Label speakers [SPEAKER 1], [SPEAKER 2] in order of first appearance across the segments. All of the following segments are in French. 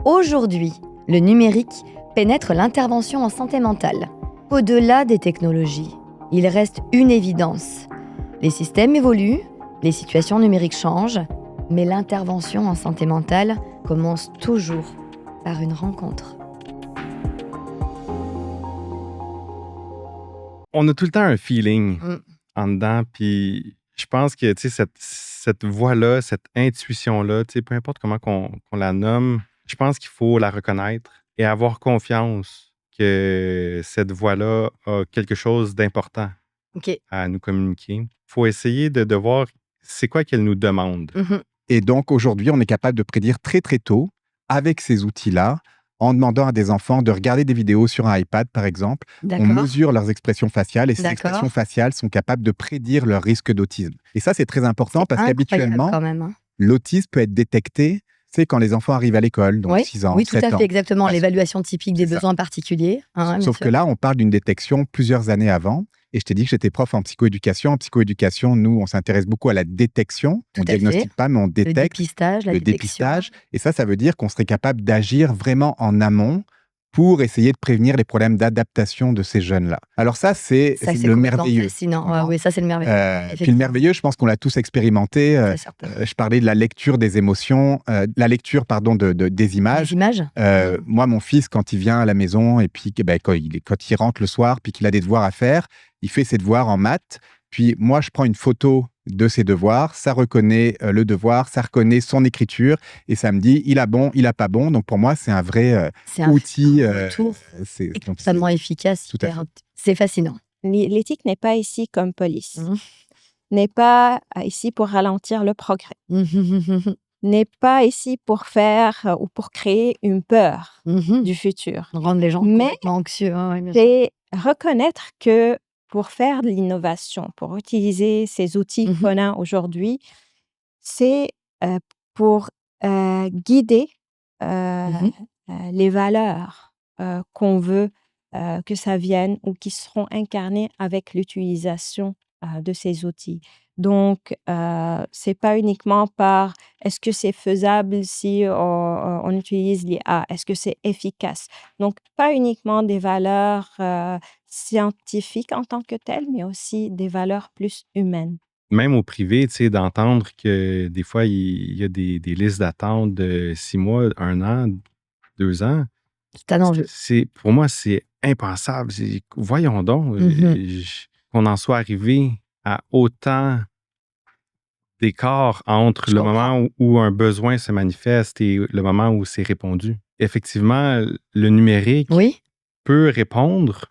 [SPEAKER 1] Aujourd'hui, le numérique pénètre l'intervention en santé mentale. Au-delà des technologies, il reste une évidence. Les systèmes évoluent, les situations numériques changent, mais l'intervention en santé mentale commence toujours par une rencontre.
[SPEAKER 2] On a tout le temps un feeling en dedans, puis je pense que cette voix-là, cette intuition-là, peu importe comment qu'on la nomme, je pense qu'il faut la reconnaître et avoir confiance que cette voix-là a quelque chose d'important à nous communiquer. Il faut essayer de voir c'est quoi qu'elle nous demande.
[SPEAKER 3] Et donc, aujourd'hui, on est capable de prédire très, très tôt, avec ces outils-là, en demandant à des enfants de regarder des vidéos sur un iPad, par exemple. On mesure leurs expressions faciales et ces expressions faciales sont capables de prédire leur risque d'autisme. Et ça, c'est très important parce qu'habituellement, l'autisme peut être détecté, c'est quand les enfants arrivent à l'école, donc 6 ans, 7 ans.
[SPEAKER 1] Oui, tout à fait, exactement. L'évaluation typique des besoins particuliers.
[SPEAKER 3] Sauf que là, on parle d'une détection plusieurs années avant. Et je t'ai dit que j'étais prof en psychoéducation. En psychoéducation, nous, on s'intéresse beaucoup à la détection. On ne diagnostique pas, mais on détecte.
[SPEAKER 1] Le dépistage.
[SPEAKER 3] Et ça veut dire qu'on serait capable d'agir vraiment en amont pour essayer de prévenir les problèmes d'adaptation de ces jeunes-là. Alors ça, c'est le merveilleux.
[SPEAKER 1] Fascinant. Oui, ça, c'est le merveilleux.
[SPEAKER 3] Puis le merveilleux, je pense qu'on l'a tous expérimenté. Je parlais de la lecture des émotions, des images. Moi, mon fils, quand il vient à la maison et puis quand il rentre le soir puis qu'il a des devoirs à faire, il fait ses devoirs en maths. Puis moi, je prends une photo de ses devoirs, ça reconnaît le devoir, ça reconnaît son écriture et ça me dit il a bon, il a pas bon. Donc pour moi, c'est un vrai outil.
[SPEAKER 1] C'est extrêmement efficace. C'est fascinant.
[SPEAKER 4] L'éthique n'est pas ici comme police. N'est pas ici pour ralentir le progrès. N'est pas ici pour faire ou pour créer une peur du futur.
[SPEAKER 1] Rendre les gens complètement anxieux.
[SPEAKER 4] C'est reconnaître que pour faire de l'innovation, pour utiliser ces outils qu'on a aujourd'hui, c'est pour guider les valeurs qu'on veut que ça vienne ou qui seront incarnées avec l'utilisation de ces outils. Donc, c'est pas uniquement par est-ce que c'est faisable si on utilise l'IA, est-ce que c'est efficace. Donc, pas uniquement des valeurs scientifiques en tant que telles, mais aussi des valeurs plus humaines.
[SPEAKER 2] Même au privé, d'entendre que des fois, il y a des listes d'attente de 6 mois, 1 an, 2 ans.
[SPEAKER 1] C'est un enjeu.
[SPEAKER 2] Pour moi, c'est impensable. Voyons donc qu'on en soit arrivé à autant d'écart entre le moment où un besoin se manifeste et le moment où c'est répondu. Effectivement, le numérique peut répondre,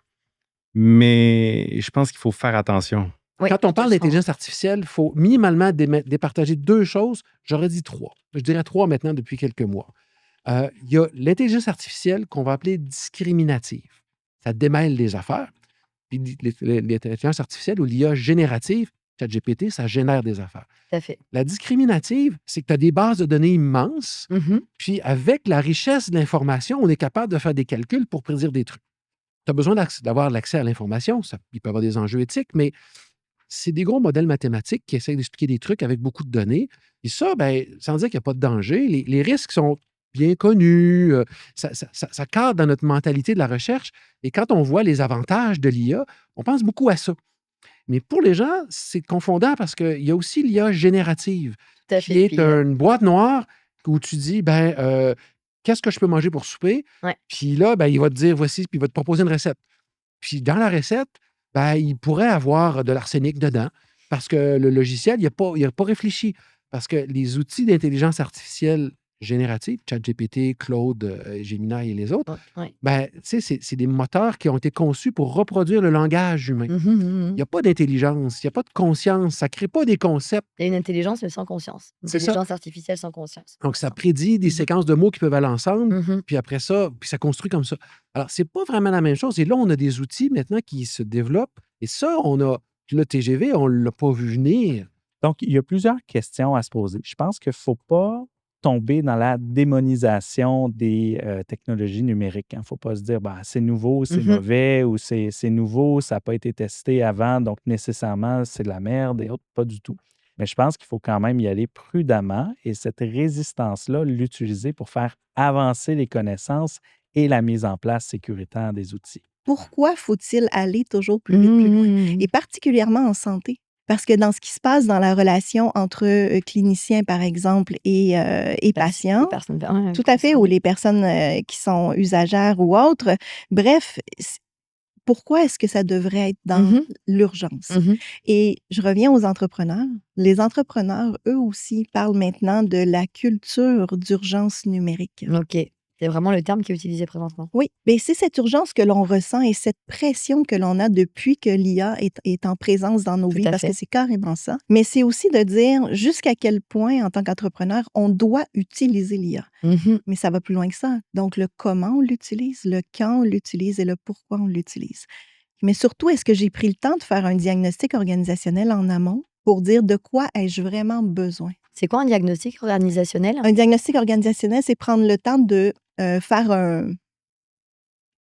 [SPEAKER 2] mais je pense qu'il faut faire attention.
[SPEAKER 5] Quand on parle d'intelligence artificielle, il faut minimalement départager 2 choses. J'aurais dit 3. Je dirais 3 maintenant depuis quelques mois. Il y a l'intelligence artificielle qu'on va appeler discriminative. Ça démêle les affaires. Puis l'intelligence artificielle ou l'IA générative, ChatGPT, ça génère des affaires.
[SPEAKER 1] Tout à fait.
[SPEAKER 5] La discriminative, c'est que tu as des bases de données immenses. Puis avec la richesse de l'information, on est capable de faire des calculs pour prédire des trucs. Tu as besoin d'avoir l'accès à l'information. Il peut y avoir des enjeux éthiques, mais c'est des gros modèles mathématiques qui essaient d'expliquer des trucs avec beaucoup de données. Et ça, sans dire qu'il n'y a pas de danger, les risques sont bien connus. Ça cadre dans notre mentalité de la recherche. Et quand on voit les avantages de l'IA, on pense beaucoup à ça. Mais pour les gens, c'est confondant parce qu'il y a aussi l'IA générative, qui est une boîte noire où tu dis, qu'est-ce que je peux manger pour souper? Puis là, il va te dire, voici, puis il va te proposer une recette. Puis dans la recette, il pourrait avoir de l'arsenic dedans parce que le logiciel, il n'a pas réfléchi. Parce que les outils d'intelligence artificielle générative, ChatGPT, Claude, Gemini et les autres, c'est des moteurs qui ont été conçus pour reproduire le langage humain. Il n'y a pas d'intelligence, il n'y a pas de conscience, ça ne crée pas des concepts.
[SPEAKER 1] Il y a une intelligence, mais sans conscience. Une intelligence artificielle sans conscience.
[SPEAKER 5] Donc, ça prédit des séquences de mots qui peuvent aller ensemble, puis après ça, puis ça construit comme ça. Alors, c'est pas vraiment la même chose. Et là, on a des outils maintenant qui se développent. Et ça, le TGV, on ne l'a pas vu venir.
[SPEAKER 6] Donc, il y a plusieurs questions à se poser. Je pense qu'il ne faut pas tomber dans la démonisation des technologies numériques. Il ne faut pas se dire c'est nouveau, c'est mauvais, ou c'est nouveau, ça n'a pas été testé avant, donc nécessairement, c'est de la merde et autres. Pas du tout. Mais je pense qu'il faut quand même y aller prudemment et cette résistance-là, l'utiliser pour faire avancer les connaissances et la mise en place sécuritaire des outils.
[SPEAKER 7] Pourquoi faut-il aller toujours plus vite, plus loin? Et particulièrement en santé. Parce que dans ce qui se passe dans la relation entre cliniciens, par exemple, et patients, tout à fait, ou les personnes qui sont usagères ou autres, bref, pourquoi est-ce que ça devrait être dans l'urgence? Et je reviens aux entrepreneurs. Les entrepreneurs, eux aussi, parlent maintenant de la culture d'urgence numérique.
[SPEAKER 1] OK. C'est vraiment le terme qui est utilisé présentement.
[SPEAKER 7] Oui, mais c'est cette urgence que l'on ressent et cette pression que l'on a depuis que l'IA est en présence dans nos vies, parce que c'est carrément ça. Mais c'est aussi de dire jusqu'à quel point, en tant qu'entrepreneur, on doit utiliser l'IA. Mais ça va plus loin que ça. Donc, le comment on l'utilise, le quand on l'utilise et le pourquoi on l'utilise. Mais surtout, est-ce que j'ai pris le temps de faire un diagnostic organisationnel en amont pour dire de quoi ai-je vraiment besoin?
[SPEAKER 1] C'est quoi un diagnostic organisationnel?
[SPEAKER 7] Un diagnostic organisationnel, c'est prendre le temps de faire un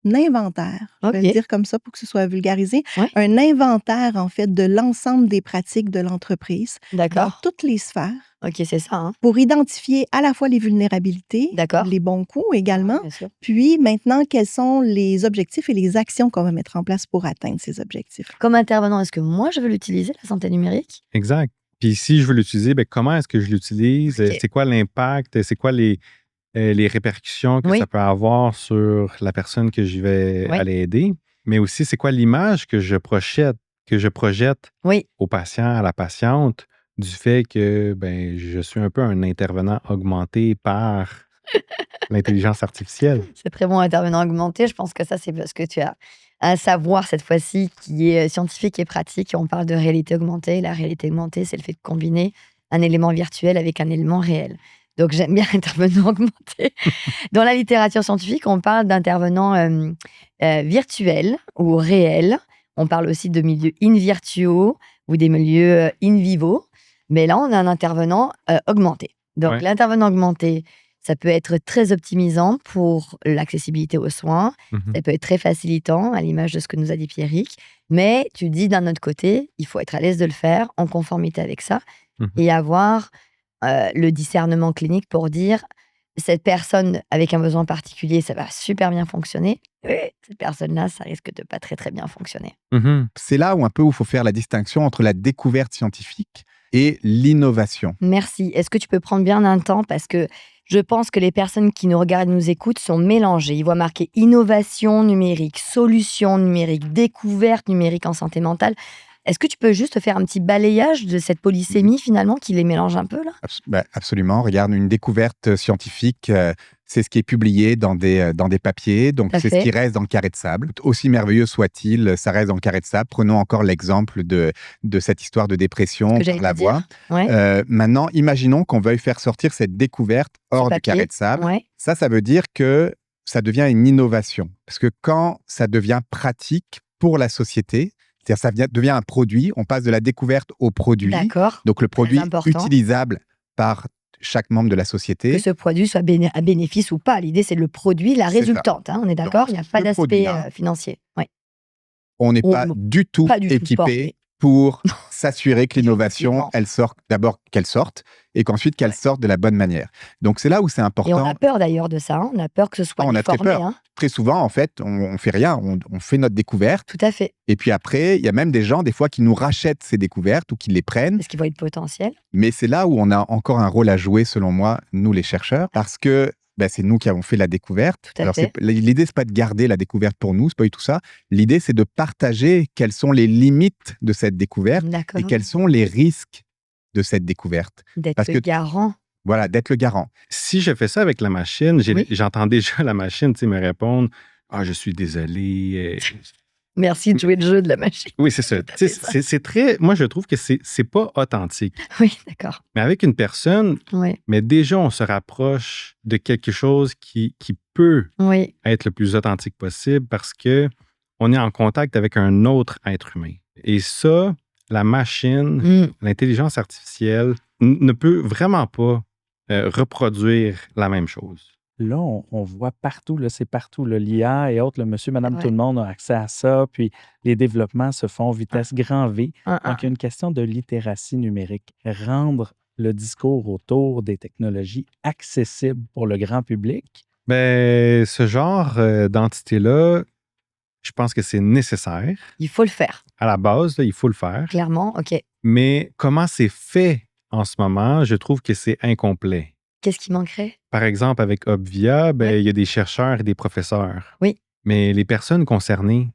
[SPEAKER 7] inventaire, je vais le dire comme ça pour que ce soit vulgarisé, un inventaire, en fait, de l'ensemble des pratiques de l'entreprise dans toutes les sphères.
[SPEAKER 1] OK, c'est ça. Hein?
[SPEAKER 7] Pour identifier à la fois les vulnérabilités, les bons coups également, puis maintenant, quels sont les objectifs et les actions qu'on va mettre en place pour atteindre ces objectifs.
[SPEAKER 1] Comme intervenant, est-ce que moi, je veux l'utiliser, la santé numérique?
[SPEAKER 2] Exact. Puis si je veux l'utiliser, comment est-ce que je l'utilise? C'est quoi l'impact? C'est quoi les répercussions que ça peut avoir sur la personne que je vais aller aider? Mais aussi, c'est quoi l'image que je projette au patient, à la patiente, du fait que je suis un peu un intervenant augmenté par l'intelligence artificielle.
[SPEAKER 1] C'est très bon, intervenant augmenté. Je pense que ça, c'est parce que tu as un savoir, cette fois-ci, qui est scientifique et pratique. On parle de réalité augmentée. La réalité augmentée, c'est le fait de combiner un élément virtuel avec un élément réel. Donc, j'aime bien intervenant augmenté. Dans la littérature scientifique, on parle d'intervenants virtuels ou réels. On parle aussi de milieux in virtuo ou des milieux in vivo. Mais là, on a un intervenant augmenté. Donc, l'intervenant augmenté, ça peut être très optimisant pour l'accessibilité aux soins. Ça peut être très facilitant, à l'image de ce que nous a dit Pierrick. Mais tu dis d'un autre côté, il faut être à l'aise de le faire, en conformité avec ça, et avoir le discernement clinique pour dire cette personne avec un besoin particulier, ça va super bien fonctionner. Cette personne-là, ça risque de pas très, très bien fonctionner.
[SPEAKER 3] C'est là où il faut faire la distinction entre la découverte scientifique et l'innovation.
[SPEAKER 1] Merci. Est-ce que tu peux prendre bien un temps? Parce que je pense que les personnes qui nous regardent et nous écoutent sont mélangées. Ils voient marquer innovation numérique, solution numérique, découverte numérique en santé mentale. Est-ce que tu peux juste faire un petit balayage de cette polysémie finalement qui les mélange un peu là?
[SPEAKER 3] Absolument. Regarde, une découverte scientifique, c'est ce qui est publié dans des papiers, donc c'est ce qui reste dans le carré de sable. Aussi merveilleux soit-il, ça reste dans le carré de sable. Prenons encore l'exemple de cette histoire de dépression par la voix. Maintenant, imaginons qu'on veuille faire sortir cette découverte hors du carré de sable. Ça veut dire que ça devient une innovation. Parce que quand ça devient pratique pour la société, c'est-à-dire ça devient un produit, on passe de la découverte au produit.
[SPEAKER 1] D'accord.
[SPEAKER 3] Donc le produit utilisable par chaque membre de la société.
[SPEAKER 1] Que ce produit soit à bénéfice ou pas. L'idée, c'est le produit, la résultante. On est d'accord? Il n'y a pas d'aspect financier.
[SPEAKER 3] On n'est pas du tout équipé pour s'assurer que l'innovation, elle sorte d'abord qu'elle sorte et qu'ensuite qu'elle sorte de la bonne manière. Donc c'est là où c'est important.
[SPEAKER 1] Et on a peur d'ailleurs de ça. On a peur que ce soit
[SPEAKER 3] on a très peur. Très souvent, en fait, on fait rien. On fait notre découverte.
[SPEAKER 1] Tout à fait.
[SPEAKER 3] Et puis après, il y a même des gens, des fois, qui nous rachètent ces découvertes ou qui les prennent.
[SPEAKER 1] Parce qu'ils voient le potentiel.
[SPEAKER 3] Mais c'est là où on a encore un rôle à jouer, selon moi, nous les chercheurs, parce que c'est nous qui avons fait la découverte.
[SPEAKER 1] Tout à fait.
[SPEAKER 3] L'idée, c'est pas de garder la découverte pour nous, c'est pas du tout ça. L'idée, c'est de partager quelles sont les limites de cette découverte et quels sont les risques de cette découverte.
[SPEAKER 1] D'être le garant.
[SPEAKER 3] Voilà, d'être le garant.
[SPEAKER 2] Si je fais ça avec la machine, j'entends déjà la machine me répondre « Ah, je suis désolé. »
[SPEAKER 1] Merci de jouer le jeu de la machine.
[SPEAKER 2] Oui, c'est ça. C'est très... Moi, je trouve que c'est pas authentique.
[SPEAKER 1] Oui, d'accord.
[SPEAKER 2] Mais avec une personne, mais déjà, on se rapproche de quelque chose qui peut être le plus authentique possible parce que on est en contact avec un autre être humain. Et ça, la machine, l'intelligence artificielle, ne peut vraiment pas reproduire la même chose.
[SPEAKER 6] là, on voit partout, là, c'est partout, l'IA et autres, le monsieur, madame, tout le monde a accès à ça, puis les développements se font vitesse grand V. Donc, il y a une question de littératie numérique. Rendre le discours autour des technologies accessible pour le grand public.
[SPEAKER 2] Ben, ce genre d'entité-là, je pense que c'est nécessaire.
[SPEAKER 1] Il faut le faire.
[SPEAKER 2] À la base, là, il faut le faire.
[SPEAKER 1] Clairement, OK.
[SPEAKER 2] Mais comment c'est fait en ce moment, je trouve que c'est incomplet.
[SPEAKER 1] Qu'est-ce qui manquerait?
[SPEAKER 2] Par exemple, avec Obvia, il y a des chercheurs et des professeurs.
[SPEAKER 1] Oui.
[SPEAKER 2] Mais les personnes concernées,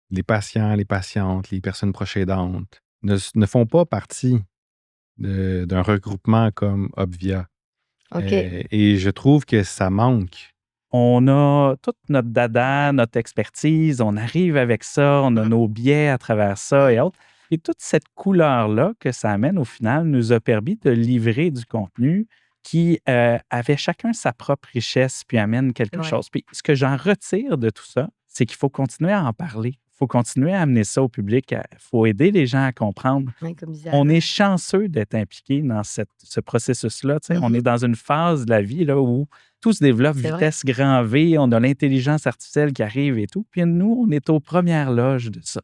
[SPEAKER 2] les patients, les patientes, les personnes proches aidantes, ne font pas partie d'un regroupement comme Obvia.
[SPEAKER 1] OK.
[SPEAKER 2] Et je trouve que ça manque.
[SPEAKER 6] On a toute notre dada, notre expertise, on arrive avec ça, on a nos biais à travers ça et autres. Et toute cette couleur-là que ça amène au final nous a permis de livrer du contenu qui avait chacun sa propre richesse puis amène quelque chose. Puis ce que j'en retire de tout ça, c'est qu'il faut continuer à en parler. Il faut continuer à amener ça au public. Il faut aider les gens à comprendre.
[SPEAKER 1] Oui, comme
[SPEAKER 6] on est chanceux d'être impliqué dans ce processus-là. On est dans une phase de la vie là, où tout se développe vitesse grand V. On a l'intelligence artificielle qui arrive et tout. Puis nous, on est aux premières loges de ça.